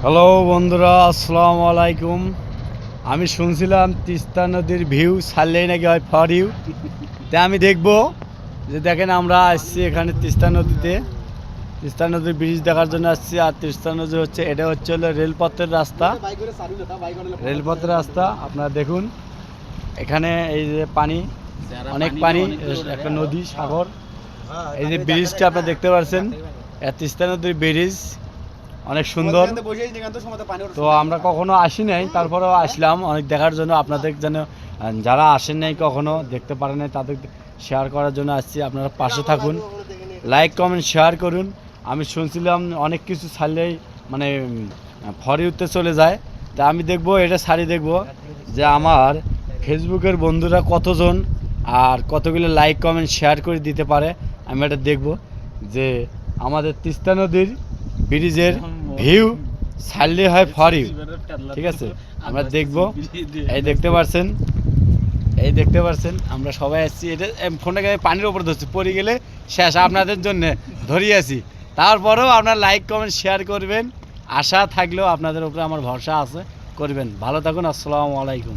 Hello বন্ধুরা, আসসালামু আলাইকুম। আমি শুনছিলাম তিস্তা নদীর ভিউ ছাড়লেই নাকি হয় ফর ইউ। তাই আমি দেখব যে দেখেন আমরা আসছি এখানে তিস্তা নদীতে, তিস্তা নদীর ব্রিজ দেখার জন্য আসছি। আর তিস্তা নদী হচ্ছে, এটা হচ্ছে হলো রেলপথের রাস্তা, রেলপথের রাস্তা। আপনারা দেখুন এখানে এই যে পানি, অনেক পানি, একটা নদী সাগর। এই যে ব্রিজটা আপনারা দেখতে পাচ্ছেন, তিস্তা নদীর ব্রিজ অনেক সুন্দর। তো আমরা কখনো আসি নাই, তারপরেও আসলাম অনেক দেখার জন্য। আপনাদের যেন যারা আসেন নাই, কখনো দেখতে পারেন নাই, তাদের শেয়ার করার জন্য আসছি। আপনারা পাশে থাকুন, লাইক কমেন্ট শেয়ার করুন। আমি শুনছিলাম অনেক কিছু ছাড়লেই মানে ফর ইউতে চলে যায়। তা আমি দেখব, এটা ছাড়ি দেখব যে আমার ফেসবুকের বন্ধুরা কতজন আর কতগুলো লাইক কমেন্ট শেয়ার করে দিতে পারে। আমি এটা দেখব যে আমাদের তিস্তা নদীর ব্রিজের ভিউ ছাড়লে হয় ফর ইউ। ঠিক আছে, আমরা দেখব। এই দেখতে পাচ্ছেন, এই দেখতে পাচ্ছেন আমরা সবাই আসছি। এটা ফোনটাকে আমি পানির ওপর ধরছি, পড়ে গেলে শেষ। আপনাদের জন্য ধরিয়ে আছি, তারপরেও আপনার লাইক কমেন্ট শেয়ার করবেন। আশা থাকলেও আপনাদের উপরে আমার ভরসা আছে, করবেন। ভালো থাকুন, আসসালামু আলাইকুম।